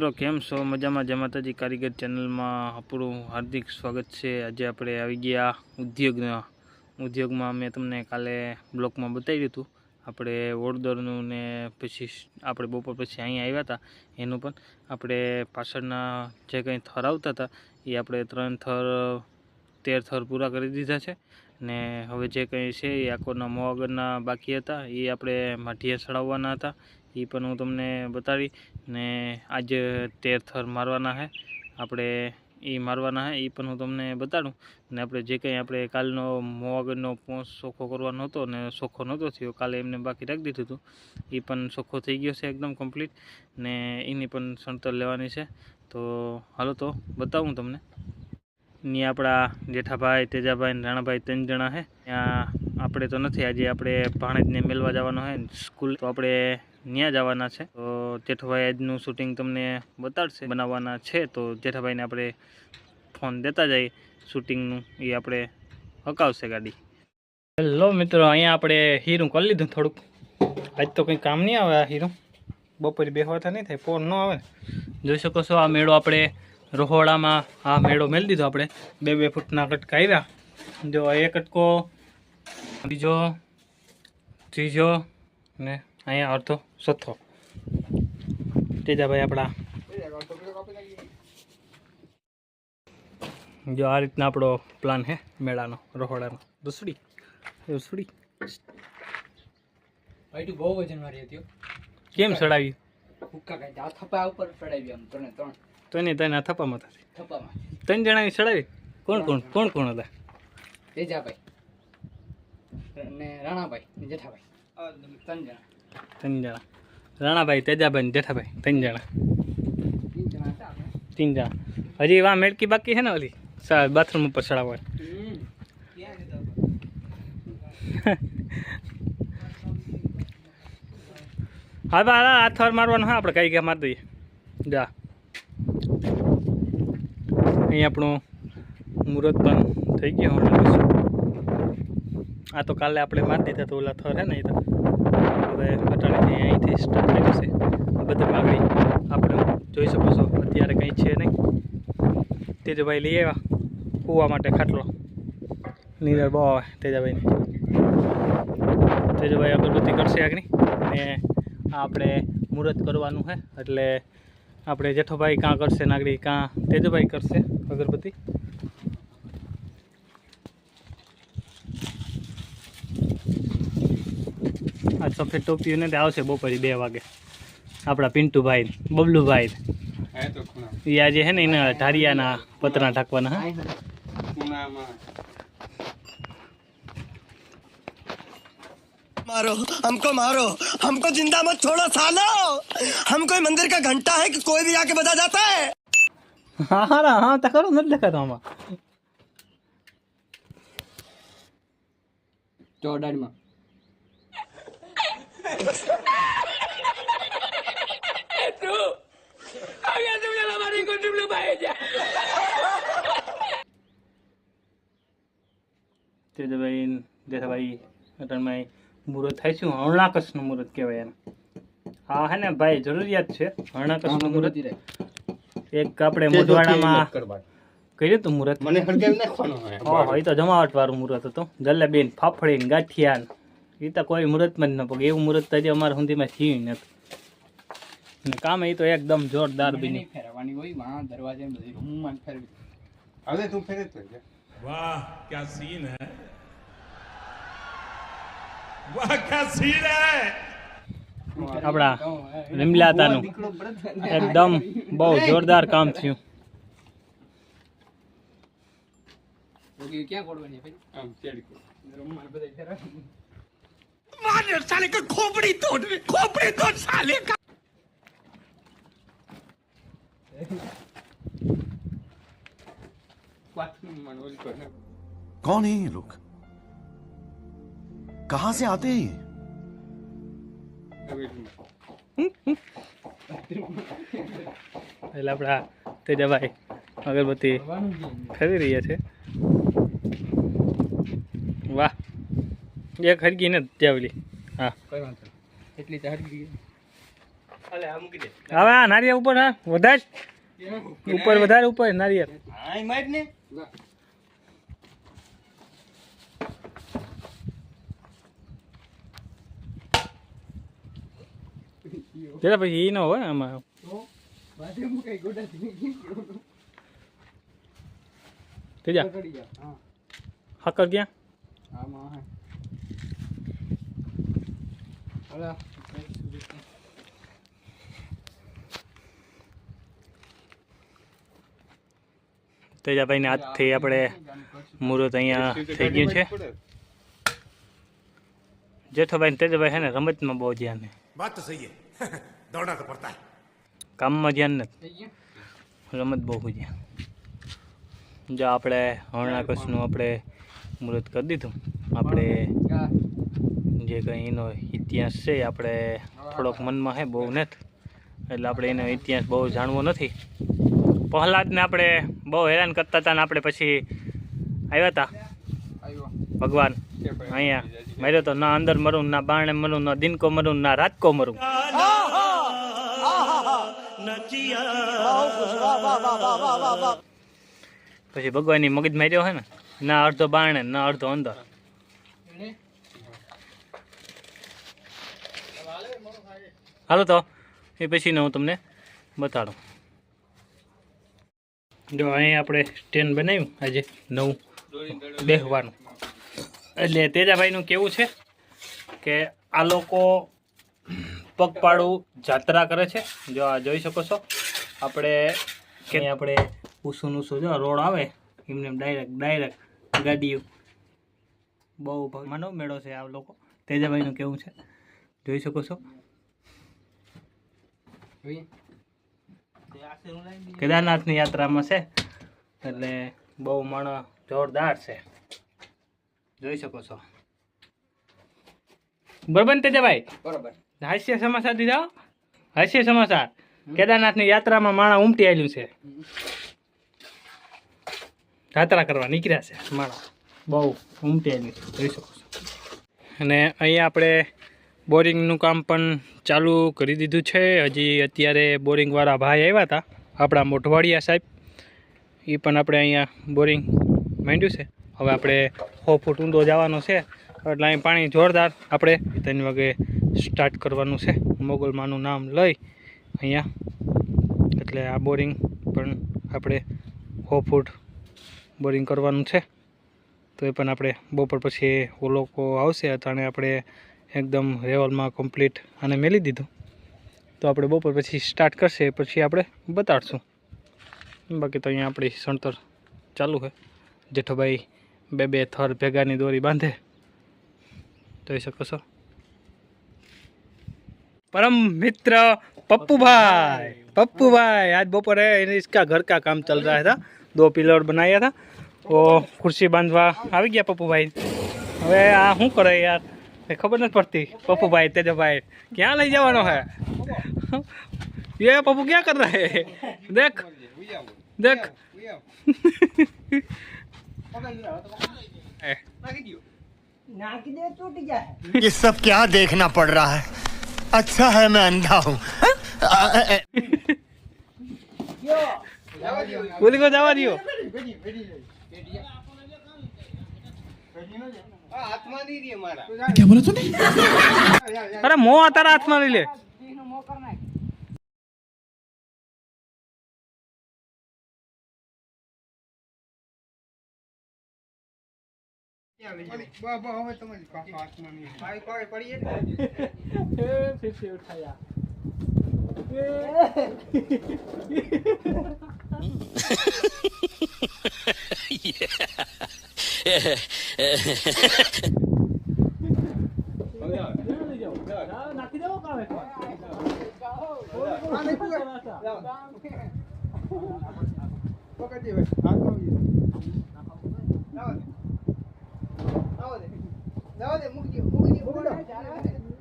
મિત્રો કેમ છો? મજામાં? જય માતાજી કારીગર ચેનલમાં આપણું હાર્દિક સ્વાગત છે। આજે આપણે આવી ગયા ઉદ્યોગમાં મેં તમને કાલે બ્લોકમાં બતાવ્યું હતું આપણે ઓળદરનું ને પછી આપણે બપોર પછી અહીંયા આવ્યા હતા એનું પણ આપણે પાછળના જે કંઈ થર આવતા હતા એ આપણે 3 થર 13 થર પૂરા કરી દીધા છે ને હવે જે કંઈ છે એ આકોરના મોં આગળના બાકી હતા એ આપણે માટીએ ચડાવવાના હતા એ પણ હું તમને બતાવી ને આજે 13 થર મારવાના છે આપણે એ મારવાના છે એ પણ હું તમને બતાડું ને આપણે જે કંઈ આપણે કાલનો મોં આગળનો પોંચ ચોખ્ખો કરવાનો હતો ને ચોખ્ખો નહોતો થયો કાલે એમને બાકી રાખી દીધું હતું એ પણ ચોખ્ખો થઈ ગયો છે એકદમ કમ્પ્લીટ ને એની પણ સણતર લેવાની છે તો હાલો તો બતાવું તમને ને આપણા જેઠાભાઈ તેજાભાઈ રાણાભાઈ 3 જણા છે ત્યાં આપણે તો નથી આજે આપણે ભાણેજને મેળવા જવાનો છે સ્કૂલ તો આપણે ત્યાં જવાના છે તો જેઠાભાઈ આજનું શૂટિંગ તમને બતાડશે બનાવવાના છે તો જેઠાભાઈને આપણે ફોન દેતા જઈએ શૂટિંગનું એ આપણે હકાવશે ગાડી। હેલો મિત્રો અહીંયા આપણે હીરું કરી લીધું થોડુંક આજ તો કંઈ કામ નહીં આવે આ હીરું બપોરે બેહવાતા નહીં થાય ફોન ન આવે જોઈ શકો છો આ મેળો આપણે રોહોડામાં આ મેળો મેળી દીધો આપણે 2-2 ફૂટના કટકા આવ્યા જો એક કટકો બીજો ત્રીજો ને અહીંયા અડધો ચોથો તેજાભાઈ આપણા જો આ રીતના આપણો પ્લાન છે મેળાનો રોહોડાનો દુસડી બહુ વજન વાળી હતી કેમ ચડાવ્યું હુક્કા કાઢી આ થપા ઉપર ચડાવી આમ ત્રણે તને થપ્પામાં થતી થપામાં 3 જણાની ચડાવી કોણ હતા તેજાભાઈ ને રાણાભાઈ ને જેઠાભાઈ 3 જણા રાણાભાઈ તેજાભાઈ ને જેઠાભાઈ 3 જણા 3 જણા હજી વા મેળકી બાકી છે ને ઓલી બાથરૂમ ઉપર ચડાવવાની હા હાથ વાર મારવાનું હા આપણે કઈ ગયા મારી દઈએ જા અહીં આપણું મુહૂર્ત પણ થઈ ગયું આ તો કાલે આપણે મારી દીધા તો ઓલા થર હે ને એ તો હવે અટાણેથી અહીંથી સ્ટાર્ટ કર્યું છે બધું આગળ આપણે જોઈ શકો છો અત્યારે કંઈ છે નહીં તેજભાઈ લઈ આવ્યા કૂવા માટે ખાટલો નીરર બહુ આવે તેજભાઈ અગરબત્તી કરશે આગળ ને આપણે મુહૂર્ત કરવાનું છે એટલે આપણે જેઠોભાઈ કાં કરશે નાગરી કાં તેજભાઈ કરશે અગરબત્તી આ સફેદ ટોપીઓને તે આવશે બપોરે 2 વાગે આપણા પિન્ટુભાઈ બબલુભાઈ એ આજે છે ને એના ઢારિયાના પતરા ઢાંકવાના હા मारो हमको जिंदा मत छोड़ो सालो हम कोई मंदिर का घंटा है कि कोई भी आके बजा जाता है हाँ तकरो નથી દેખાતો આમાં ચોડાડમાં તેજભાઈ જેઠાભાઈ અટણમાં મુહૂર્ત થાય છે હરણાકસનું મુહૂર્ત કહેવાય એને હા હે ને ભાઈ જરૂરિયાત છે હરણાકસનું મુહૂર્ત એક આપણે મોઢવાડામાં કર્યું હતું મુહૂર્ત મને હળગાવી નાખવાનો હા એ તો જમાવટ વાળું મુહૂર્ત હતું જલેબી ફાફડી ને ગાંઠિયા એ તો કોઈ મુહૂર્તમાં જ ન પગે એવું મુહૂર્ત હજી અમારા સુધીમાં થયું નથી ને કામ એ તો એકદમ જોરદાર બની ફેરવાની હોય વાહ દરવાજે બધી રૂમમાં ફેરવી હવે તું ફેરે તો वाह क्या सीन है वाह क्या सीन है આપણા લીમલાતાનું એકદમ બહુ જોરદાર કામ થયું ક્યાં કોડવાની ભાઈ આમ ચેડી રૂમમાં બધા ફેરવી मार साले का खोपड़ी तोड़ साले का कौन है ये लोग कहां से आते हैं એટલે આપણા તેજાભાઈ અગરબત્તી ખરી રહ્યા છે વાહ એક હરગી ને જાવલી હા કઈ વાંધો એટલી તો હરગી હાલે આ મૂકી દે હવે આ નારિયેળ ઉપર હા વધાર ઉપર વધારે ઉપર નારિયેળ હા માર ને જરા પછી એ ન હોય આમાં બાજુ મુકાઈ ગોડા થી તેજા પકડી જા હા હકર ક્યાં આમાં હે અલા તેજાભાઈને હાથથી આપણે મુહૂર્ત અહીંયા થઈ ગયું છે જેઠોભાઈ ને તેજાભાઈ છે ને રમતમાં બહુ ધ્યાન છે बात तो सही है दौड़ना तो पड़ता है કામમાં ધ્યાન નથી થઈ ગયું રમત બહુ છે જો આપણે હરણાકશનું આપણે મુહૂર્ત કરી દીધું આપણે કા જે કંઈ એનો ઇતિહાસ છે આપણે થોડોક મનમાં છે બહુ નથી એટલે આપણે એનો ઇતિહાસ બહુ જાણવો નથી પ્રહલાદને આપણે બહુ હેરાન કરતા હતા ને આપણે પછી આવ્યા હતા આવ્યો ભગવાન અહીંયા માર્યો તો ના અંદર મરું ના બારણે મરું ના દિનકો મરું ના રાતકો મરું પછી ભગવાનની મગજ માર્યો છે ને ના અડધો બારણે ના અડધો અંદર હાલો તો એ પછીને હું તમને બતાડું જો અહીં આપણે સ્ટેન્ડ બનાવ્યું આજે નવું બેસવાનું એટલે તેજાભાઈનું કેવું છે કે આ લોકો પગપાળું જાત્રા કરે છે જો આ જોઈ શકો છો આપણે કે આપણે ઊંસું ઊંસું જો રોડ આવે એમને ડાયરેક્ટ ગાડીઓ બહુ માનવ મેળો છે આ લોકો તેજાભાઈનું કેવું છે જોઈ શકો છો જોઈએ કેદારનાથની યાત્રામાં છે એટલે બહુ માણસ જોરદાર છે જોઈ શકો છો બરાબર ને તેજાભાઈ બરોબર હાસ્ય સમાચાર દીધા હાસ્ય સમાચાર કેદારનાથની યાત્રામાં માણસ ઉમટી આવેલું છે યાત્રા કરવા નીકળ્યા છે માણસ બહુ ઉમટી આવેલું છે જોઈ શકો છો અને અહીંયા આપણે બોરિંગનું કામ પણ ચાલુ કરી દીધું છે હજી અત્યારે બોરિંગવાળા ભાઈ આવ્યા હતા આપણા મોઢવાડિયા સાહેબ એ પણ આપણે અહીંયા બોરિંગ માંડ્યું છે હવે આપણે 100 ફૂટ ઊંડો જવાનો છે એટલે અહીં પાણી જોરદાર આપણે 3 વાગે સ્ટાર્ટ કરવાનું છે મોગલમાનું નામ લઈ અહીંયા એટલે આ બોરિંગ પણ આપણે 100 ફૂટ બોરિંગ કરવાનું છે તો એ પણ આપણે બપોર પછી ઓ લોકો આવશે અટાણે આપણે એકદમ લેવલમાં કમ્પ્લીટ આને મેલી દીધું તો આપણે બપોર પછી સ્ટાર્ટ કરશે પછી આપણે બતાડશું બાકી તો અહીંયા આપણી સણતર ચાલુ છે જેઠોભાઈ બે થર ભેગાની દોરી બાંધે જોઈ શકો છો परम मित्र पप्पूभाई आज दोपहर इसका घर का काम चल रहा था 2 पिलर बनाया था वो कुर्सी बांधवा आ गया पप्पूभाई હવે આ શું કરે યાર ખબર નથી પડતી पप्पूभाई तेजभाई क्या લઈ જવાનો है ये पप्पू क्या कर रहा है देख देख ये सब क्या देखना पड़ रहा है अच्छा है मैं अंधा हूँ बोली को जवा दियो क्या बोला तूने अरे मोह तारा हाथ में ले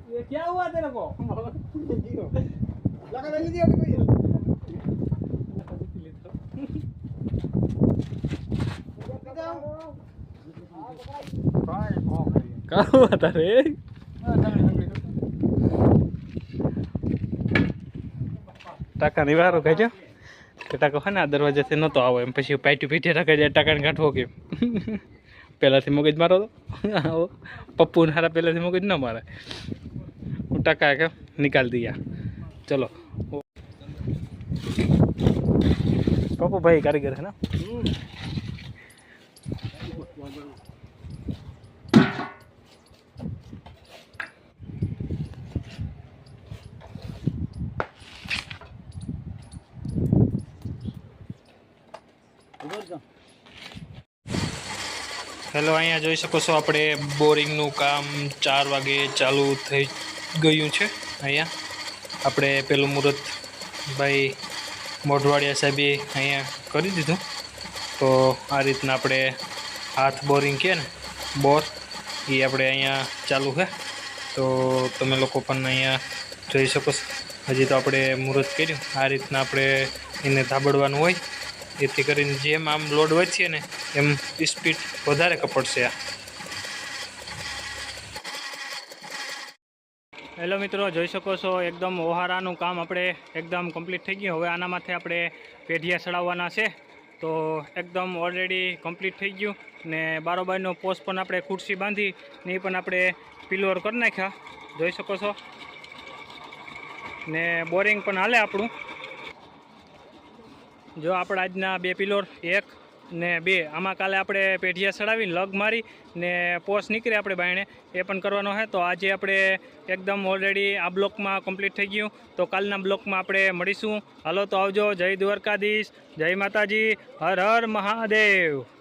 ये क्या हुआ तेरे को क्या हुआ था रे ટાંકાની વારો કહેજો કે ટાંકો હા ને આ દરવાજાથી નહોતો આવો એમ પછી પાઇટી પીઠે ટાંકા જાય ટાંકાને કાઢવો કેમ પહેલાંથી મગજ મારો તો પપ્પુને હારા પહેલાંથી મગજ ન મારે હું ટાંકા કે નિકાલ દિયા ચલો પપ્પુ ભાઈ કારીગર હે ના હેલો અહીંયા જોઈ શકો છો આપણે બોરિંગનું કામ 4 વાગે ચાલુ થઈ ગયું છે અહીંયા આપણે પેલું મુહૂર્ત ભાઈ મોઢવાડિયા સાહેબે અહીંયા કરી દીધું તો આ રીતના આપણે હાથ બોરિંગ કહે ને બોર એ આપણે અહીંયા ચાલુ છે તો તમે લોકો પણ અહીંયા જોઈ શકો છો હજી તો આપણે મુહૂર્ત કર્યું આ રીતના આપણે એને ધાબડવાનું હોય જેથી કરીને જેમ આમ લોડ વધશે ને એમ સ્પીડ વધારે કપડશે આ હેલો મિત્રો જોઈ શકો છો એકદમ ઓહારાનું કામ આપણે એકદમ કમ્પ્લીટ થઈ ગયું હવે આના માથે આપણે પેઢિયા ચડાવવાના છે તો એકદમ ઓલરેડી કમ્પ્લીટ થઈ ગયું ને બારોબારનો પોસ્ટ પણ આપણે ખુરશી બાંધી ને એ પણ આપણે પિલોર કરી નાખ્યા જોઈ શકો છો ને બોરિંગ પણ હાલે આપણું જો આપણે આજના 2 પિલોર 1 ને 2 આમાં કાલે આપણે પેઢિયા ચડાવીને લગ મારી ને પોસ્ટ નીકળે આપણે બાયણે એ પણ કરવાનો છે તો આજે આપણે એકદમ ઓલરેડી આ બ્લોકમાં કમ્પ્લીટ થઈ ગયું તો કાલના બ્લોકમાં આપણે મળીશું હાલો તો આવજો જય દ્વારકાધીશ જય માતાજી હર હર મહાદેવ